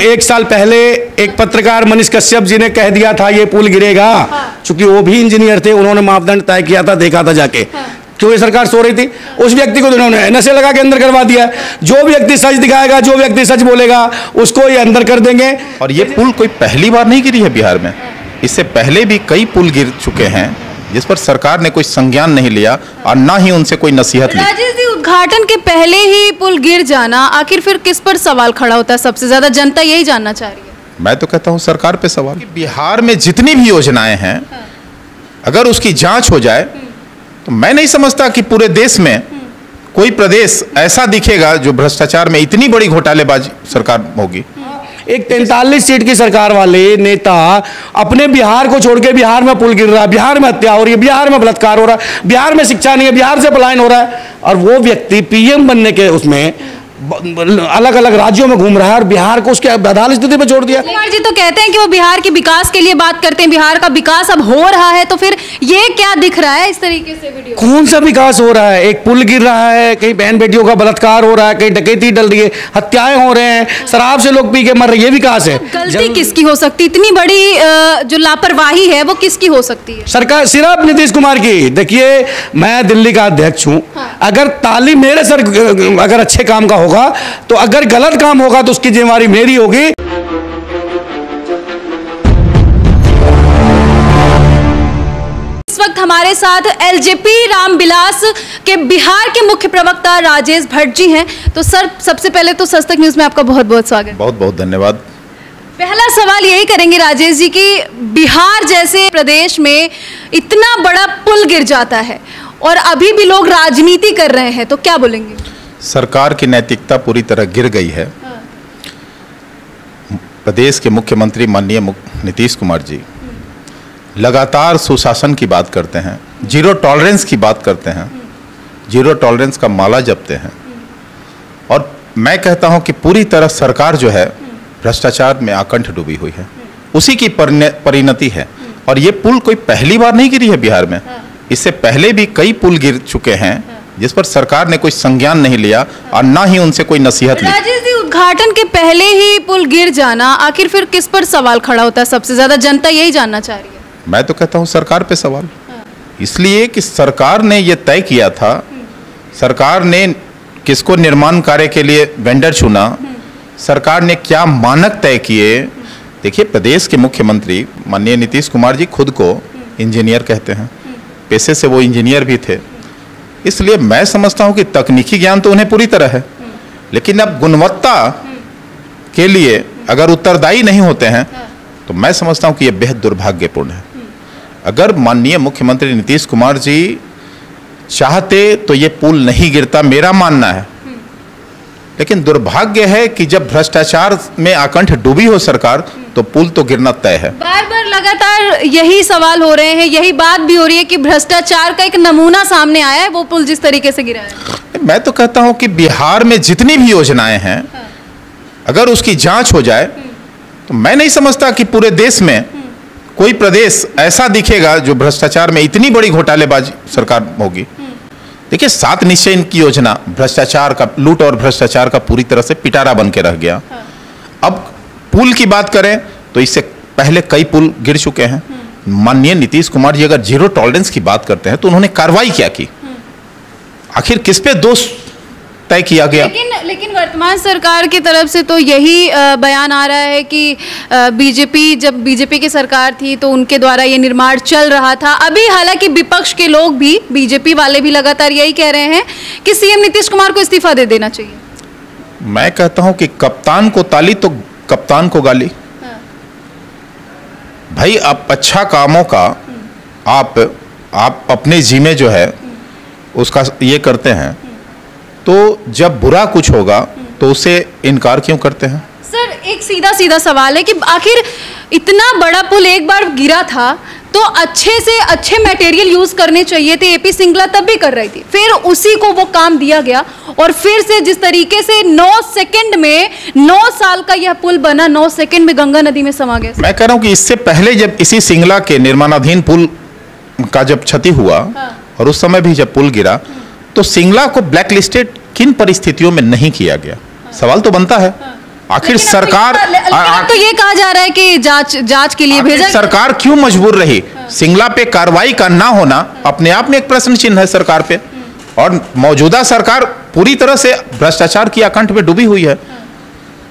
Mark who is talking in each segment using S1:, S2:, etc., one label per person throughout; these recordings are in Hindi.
S1: 1 साल पहले एक पत्रकार मनीष कश्यप जी ने कह दिया था ये पुल गिरेगा, चूंकि वो भी इंजीनियर थे, उन्होंने मापदंड तय किया था, देखा था जाके। क्यों ये सरकार सो रही थी? उस व्यक्ति को उन्होंने नशे लगा के अंदर करवा दिया। जो व्यक्ति सच दिखाएगा, जो व्यक्ति सच बोलेगा, उसको ये अंदर कर देंगे।
S2: और ये पुल कोई पहली बार नहीं गिरी है बिहार में, इससे पहले भी कई पुल गिर चुके हैं जिस पर सरकार ने कोई संज्ञान नहीं लिया और ना ही उनसे कोई नसीहत ली।
S3: राजेश जी, उद्घाटन के पहले ही पुल गिर जाना, आखिर फिर किस पर सवाल खड़ा होता है? सबसे ज्यादा जनता यही जानना चाह रही है।
S2: मैं तो कहता हूँ सरकार पे सवाल। बिहार में जितनी भी योजनाएं हैं, अगर उसकी जांच हो जाए तो मैं नहीं समझता कि पूरे देश में कोई प्रदेश ऐसा दिखेगा जो भ्रष्टाचार में इतनी बड़ी घोटालेबाजी सरकार होगी।
S1: एक 43 सीट की सरकार वाले नेता अपने बिहार को छोड़ के बिहार में पुल गिर रहा है, बिहार में हत्या हो रही है, बिहार में बलात्कार हो रहा है, बिहार में शिक्षा नहीं है, बिहार से पलायन हो रहा है, और वो व्यक्ति पीएम बनने के उसमें अलग अलग राज्यों में घूम रहा है और बिहार को उसके बदहाल स्थिति पे छोड़ दिया।
S3: कुमार जी तो कहते हैं कि वो बिहार के विकास के लिए बात करते हैं, बिहार का विकास अब हो रहा है, तो फिर ये क्या दिख रहा है इस तरीके से वीडियो?
S1: कौन सा विकास हो रहा है? एक पुल गिर रहा है, कहीं बहन बेटियों का बलात्कार हो रहा है, कहीं डकैती डल रही है, हत्याएं हो रहे हैं, शराब से लोग पी के मर रहे हैं, ये विकास है?
S3: गलती किसकी हो सकती? इतनी बड़ी जो लापरवाही है वो किसकी हो सकती है?
S1: सरकार सिर्फ नीतीश कुमार की। देखिए, मैं दिल्ली का अध्यक्ष हूं, अगर ताली मेरे सर अगर अच्छे काम का होगा तो, अगर गलत काम होगा तो उसकी जिम्मेवारी मेरी होगी।
S3: इस वक्त हमारे साथ एलजेपी रामविलास के बिहार के मुख्य प्रवक्ता राजेश भट्ट जी हैं। तो सर, सबसे पहले तो सच तक न्यूज में आपका बहुत बहुत स्वागत।
S2: बहुत बहुत धन्यवाद।
S3: पहला सवाल यही करेंगे राजेश जी कि बिहार जैसे प्रदेश में इतना बड़ा पुल गिर जाता है और अभी भी लोग राजनीति कर रहे हैं, तो क्या बोलेंगे?
S2: सरकार की नैतिकता पूरी तरह गिर गई है। प्रदेश के मुख्यमंत्री माननीय नीतीश कुमार जी लगातार सुशासन की बात करते हैं, जीरो टॉलरेंस की बात करते हैं, जीरो टॉलरेंस का माला जपते हैं, और मैं कहता हूं कि पूरी तरह सरकार जो है भ्रष्टाचार में आकंठ डूबी हुई है, उसी की परिणति है। और ये पुल कोई पहली बार नहीं गिरी है बिहार में, इससे पहले भी कई पुल गिर चुके हैं जिस पर सरकार ने कोई संज्ञान नहीं लिया और ना ही उनसे कोई नसीहत ली।
S3: राजेश जी, उद्घाटन के पहले ही पुल गिर जाना, आखिर फिर किस पर सवाल खड़ा होता है? सबसे ज्यादा जनता यही जानना चाह रही है।
S2: मैं तो कहता हूँ सरकार पे सवाल, इसलिए कि सरकार ने ये तय किया था, सरकार ने किसको निर्माण कार्य के लिए वेंडर चुना, सरकार ने क्या मानक तय किए। देखिए, प्रदेश के मुख्यमंत्री माननीय नीतीश कुमार जी खुद को इंजीनियर कहते हैं, पेशे से वो इंजीनियर भी थे, इसलिए मैं समझता हूं कि तकनीकी ज्ञान तो उन्हें पूरी तरह है, लेकिन अब गुणवत्ता के लिए अगर उत्तरदायी नहीं होते हैं तो मैं समझता हूं कि यह बेहद दुर्भाग्यपूर्ण है। अगर माननीय मुख्यमंत्री नीतीश कुमार जी चाहते तो ये पुल नहीं गिरता, मेरा मानना है, लेकिन दुर्भाग्य है कि जब भ्रष्टाचार में आकंठ डूबी हो सरकार तो पुल तो गिरना तय है।
S3: बार बार लगातार यही सवाल हो रहे हैं, यही बात भी हो रही है कि भ्रष्टाचार का एक नमूना सामने आया है, वो पुल जिस तरीके से गिरा है।
S2: मैं तो कहता हूं कि बिहार में जितनी भी योजनाएं हैं, अगर उसकी जांच हो जाए तो मैं नहीं समझता कि पूरे देश में कोई प्रदेश ऐसा दिखेगा जो भ्रष्टाचार में इतनी बड़ी घोटालेबाजी सरकार होगी। देखिए, 7 निश्चय की योजना भ्रष्टाचार का, लूट और भ्रष्टाचार का पूरी तरह से पिटारा बन के रह गया। अब पुल की बात करें तो इससे पहले कई पुल गिर चुके हैं। माननीय नीतीश कुमार जी अगर जीरो टॉलरेंस की बात करते हैं तो उन्होंने कार्रवाई क्या की? आखिर किस पे दोष तय किया गया?
S3: लेकिन वर्तमान सरकार की तरफ से तो यही बयान आ रहा है कि जब बीजेपी की सरकार थी तो उनके द्वारा ये निर्माण चल रहा था। अभी हालांकि विपक्ष के लोग भी, बीजेपी वाले भी लगातार यही कह रहे हैं कि सीएम नीतीश कुमार को इस्तीफा दे देना चाहिए।
S2: मैं कहता हूं कि कप्तान को ताली तो कप्तान को गाली। भाई, आप अच्छा कामों का आप अपने जिम्मे जो है उसका ये करते हैं, तो जब बुरा कुछ होगा तो उसे इनकार क्यों करते हैं?
S3: सर, एक सीधा सवाल है कि आखिर इतना बड़ा पुल एक बार गिरा था तो अच्छे से अच्छे मटेरियल यूज करने चाहिए थे। एपी सिंगला तब भी कर रही थी, फिर उसी को वो काम दिया गया और फिर से जिस तरीके से 9 सेकंड में 9 साल का यह पुल बना, 9 सेकंड में गंगा नदी में समा गया।
S2: मैं कह रहा हूं कि इससे पहले जब इसी सिंगला के निर्माणाधीन पुल का जब क्षति हुआ और उस समय भी जब पुल गिरा तो सिंगला को ब्लैक लिस्टेड किन परिस्थितियों में नहीं किया गया? सवाल तो बनता है। आखिर सरकार
S3: अब तो ये कहा जा रहा है कि जांच के लिए भेजा।
S2: सरकार क्यों मजबूर रही? सिंगला पे कार्रवाई का ना होना अपने आप में एक प्रश्न चिन्ह है सरकार पे, और मौजूदा सरकार पूरी तरह से भ्रष्टाचार की आकंठ में डूबी हुई है।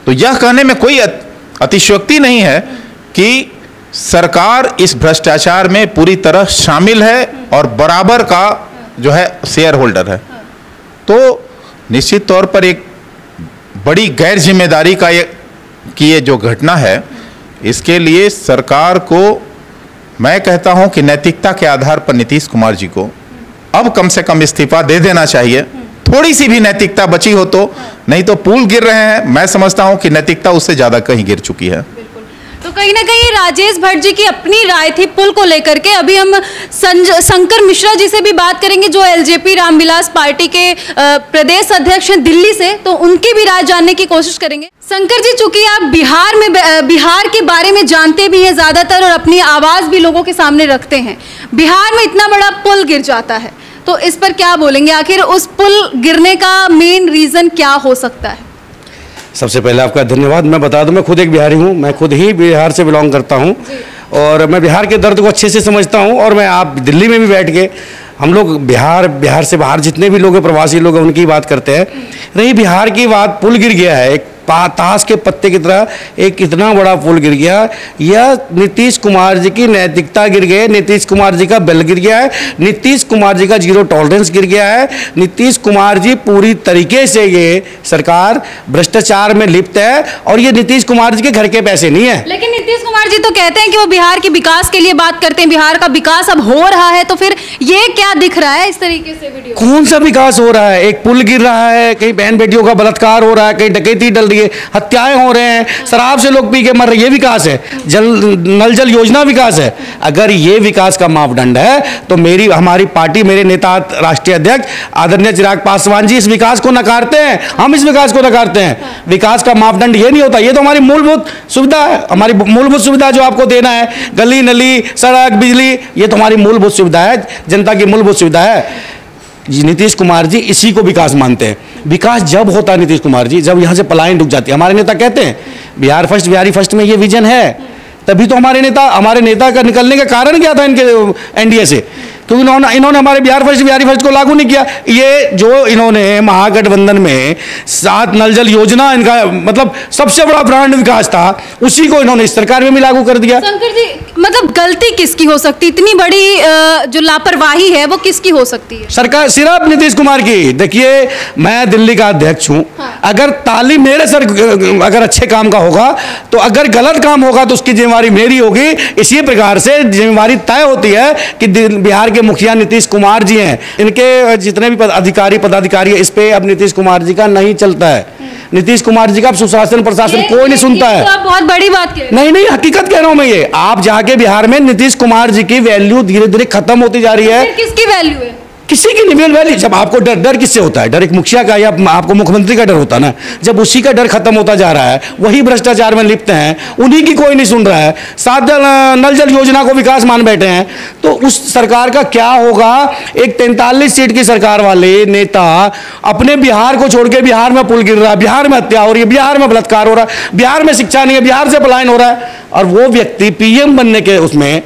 S2: तो यह कहने में कोई अतिशयोक्ति नहीं है कि सरकार इस भ्रष्टाचार में पूरी तरह शामिल है और बराबर का जो है शेयर होल्डर है। तो निश्चित तौर पर एक बड़ी गैर जिम्मेदारी का ये जो घटना है, इसके लिए सरकार को मैं कहता हूं कि नैतिकता के आधार पर नीतीश कुमार जी को अब कम से कम इस्तीफा दे देना चाहिए। थोड़ी सी भी नैतिकता बची हो तो, नहीं तो पुल गिर रहे हैं। मैं समझता हूं कि नैतिकता उससे ज्यादा कहीं गिर चुकी है।
S3: तो कहीं ना कहीं राजेश भट्ट जी की अपनी राय थी पुल को लेकर के। अभी हम शंकर मिश्रा जी से भी बात करेंगे, जो एलजेपी रामविलास पार्टी के प्रदेश अध्यक्ष हैं दिल्ली से, तो उनकी भी राय जानने की कोशिश करेंगे। शंकर जी, चूंकि आप बिहार के बारे में जानते भी हैं ज्यादातर और अपनी आवाज भी लोगों के सामने रखते हैं, बिहार में इतना बड़ा पुल गिर जाता है तो इस पर क्या बोलेंगे? आखिर उस पुल गिरने का मेन रीजन क्या हो सकता है?
S1: सबसे पहले आपका धन्यवाद। मैं बता दूं, मैं खुद एक बिहारी हूं, मैं खुद ही बिहार से बिलोंग करता हूं और मैं बिहार के दर्द को अच्छे से समझता हूं। और मैं आप दिल्ली में भी बैठ के हम लोग बिहार से बाहर जितने भी लोग हैं, प्रवासी लोग हैं, उनकी बात करते हैं। रही बिहार की बात, पुल गिर गया है, एक ताश के पत्ते की तरह एक इतना बड़ा पुल गिर गया। यह नीतीश कुमार जी की नैतिकता गिर गई, नीतीश कुमार जी का बल गिर गया है, नीतीश कुमार जी का जीरो टॉलरेंस गिर गया है। नीतीश कुमार जी पूरी तरीके से ये सरकार भ्रष्टाचार में लिप्त है और ये नीतीश कुमार जी के घर के पैसे नहीं है।
S3: लेकिन नीतीश कुमार जी तो कहते हैं कि वो बिहार के विकास के लिए बात करते हैं, बिहार का विकास अब हो रहा है, तो फिर ये क्या दिख रहा है इस तरीके से वीडियो?
S1: कौन सा विकास हो रहा है? एक पुल गिर रहा है, कहीं बहन बेटियों का बलात्कार हो रहा है, कहीं डकैती डल रही है, हत्याएं हो रहे हैं, शराब से लोग पी के मर रहे हैं, ये विकास है? नल जल योजना विकास है? अगर ये विकास का मापदंड है तो हमारी पार्टी, मेरे नेता राष्ट्रीय अध्यक्ष आदरणीय चिराग पासवान जी इस विकास को नकारते हैं, हम इस विकास को नकारते हैं। विकास का मापदंड ये नहीं होता, ये तो हमारी मूलभूत सुविधा है, हमारी मूलभूत सुविधा जो आपको देना है, गली नली सड़क बिजली, ये तो हमारी मूलभूत सुविधा है, जनता की मूलभूत सुविधा है। नीतीश कुमार जी इसी को विकास मानते हैं। विकास जब होता है नीतीश कुमार जी, जब यहाँ से पलायन रुक जाती है। हमारे नेता कहते हैं बिहार फर्स्ट, बिहारी फर्स्ट में ये विजन है, तभी तो हमारे नेता का निकलने का कारण क्या था इनके एनडीए से? क्योंकि इन्होंने हमारे बिहार फर्स्ट, बिहारी फर्स्ट को लागू नहीं किया। ये जो इन्होंने महागठबंधन में 7 नल जल योजना, इनका मतलब सबसे बड़ा ब्रांड विकास था, उसी को इन्होंने इस सरकार में भी लागू कर दिया।
S3: शंकर जी, मतलब गलती किसकी हो सकती, इतनी बड़ी जो लापरवाही है वो किसकी हो सकती है? सरकार,
S1: सिर्फ नीतीश कुमार की। देखिए, मैं दिल्ली का अध्यक्ष हूं, अगर ताली मेरे सर अगर अच्छे काम का होगा तो अगर गलत काम होगा तो उसकी जिम्मेवारी मेरी होगी। इसी प्रकार से जिम्मेवारी तय होती है कि बिहार के मुखिया नीतीश कुमार जी हैं, इनके जितने भी पदाधिकारी इस पे अब नीतीश कुमार जी का नहीं चलता है। नीतीश कुमार जी का सुशासन प्रशासन कोई नहीं सुनता है।
S3: तो आप बहुत बड़ी बात कह रहे हैं।
S1: नहीं, हकीकत कह रहा हूं मैं। ये आप जाके बिहार में नीतीश कुमार जी की वैल्यू धीरे धीरे खत्म होती जा रही है।
S3: किसकी वैल्यू है?
S1: किसी की नहीं वैल्यू। जब आपको डर किससे होता है? डर एक मुखिया का या आपको मुख्यमंत्री का डर होता है ना। जब उसी का डर खत्म होता जा रहा है, वही भ्रष्टाचार में लिप्त हैं, उन्हीं की कोई नहीं सुन रहा है, 7 नल जल योजना को विकास मान बैठे हैं, तो उस सरकार का क्या होगा? एक 43 सीट की सरकार वाले नेता अपने बिहार को छोड़ के बिहार में पुल गिर रहा है, बिहार में हत्या हो रही है, बिहार में बलात्कार हो रहा है, बिहार में शिक्षा नहीं है, बिहार से पलायन हो रहा है, और वो व्यक्ति पीएम बनने के उसमें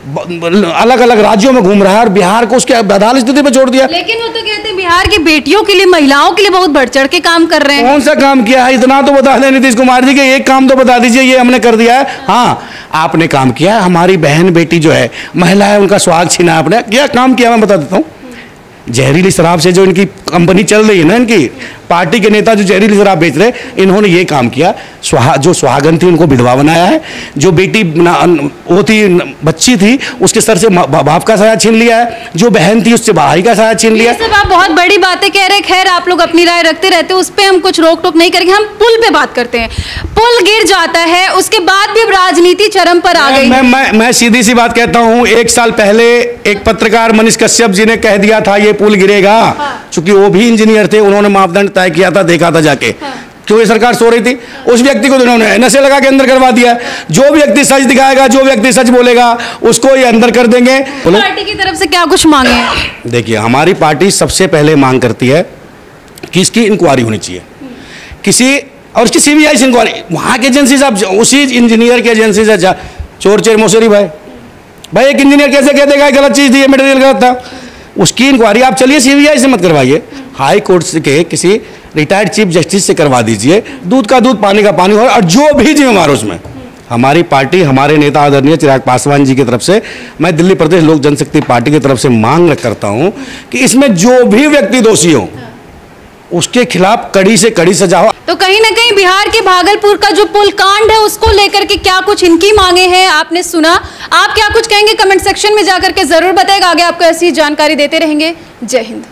S1: अलग अलग राज्यों में घूम रहा है और बिहार को उसके बदहाल स्थिति पे छोड़ दिया।
S3: लेकिन वो तो कहते हैं बिहार की बेटियों के लिए, महिलाओं के लिए बहुत बढ़ चढ़ के काम कर रहे हैं।
S1: कौन सा काम किया है? इतना तो बता दें नीतीश कुमार जी के, एक काम तो बता दीजिए ये हमने कर दिया है। हाँ, आपने काम किया है, हमारी बहन बेटी जो है, महिला है, उनका स्वाग छीना आपने, क्या काम किया मैं बता देता हूँ। जहरीली शराब से जो इनकी कंपनी चल रही है ना, इनकी पार्टी के नेता जो जहरीली शराब बेच रहे, इन्होंने ये काम किया। जो सुहागन थी उनको विधवा बनाया है, जो बेटी वो थी, बच्ची थी, उसके सर से बाप का साया छीन लिया है, जो बहन थी उससे भाई का साया छीन लिया।
S3: ये सब आप बहुत बड़ी बातें कह रहे हैं। खैर, आप लोग अपनी राय रखते रहते हैं, उस पर हम कुछ रोक टोक नहीं करेंगे। हम पुल पे बात करते हैं। पुल गिर जाता है, उसके बाद भी अब राजनीति चरम पर आ गई।
S1: मैं सीधी सी बात कहता हूँ, 1 साल पहले एक पत्रकार मनीष कश्यप जी ने कह दिया था ये पुल गिरेगा, चूंकि वो भी इंजीनियर थे, उन्होंने मापदंड तय किया था, देखा था जाके, क्यों ये सरकार सो रही थी। उस व्यक्ति को उन्होंने नशे लगा के अंदर करवा दिया। जो व्यक्ति सच दिखाएगा, जो व्यक्ति सच बोलेगा, उसको ये अंदर कर देंगे।
S3: पार्टी की तरफ से क्या कुछ मांगे हैं?
S1: देखिए, हमारी पार्टी सबसे पहले मांग करती है कि इसकी इंक्वायरी होनी चाहिए। किसी और उसकी सीबीआई से इंक्वायरी, वहाँ की एजेंसी साहब उसी इंजीनियर की एजेंसी से चोर चेर मोसरी भाई एक इंजीनियर कैसे कह देगा गलत चीज़ थी, ये मटेरियल गलत था। उसकी इंक्वायरी आप चलिए सीबीआई से मत करवाइए, हाई कोर्ट के किसी रिटायर्ड चीफ जस्टिस से करवा दीजिए। दूध का दूध पानी का पानी हो, और जो भी जिम्मेवार उसमें हमारी पार्टी, हमारे नेता आदरणीय चिराग पासवान जी की तरफ से, मैं दिल्ली प्रदेश लोक जनशक्ति पार्टी की तरफ से मांग करता हूं कि इसमें जो भी व्यक्ति दोषी हो उसके खिलाफ कड़ी से कड़ी सजा हो।
S3: तो कहीं ना कहीं बिहार के भागलपुर का जो पुल कांड है उसको लेकर के क्या कुछ इनकी मांगे हैं, आपने सुना। आप क्या कुछ कहेंगे कमेंट सेक्शन में जाकर के जरूर बताएगा। आगे आपको ऐसी जानकारी देते रहेंगे। जय हिंद।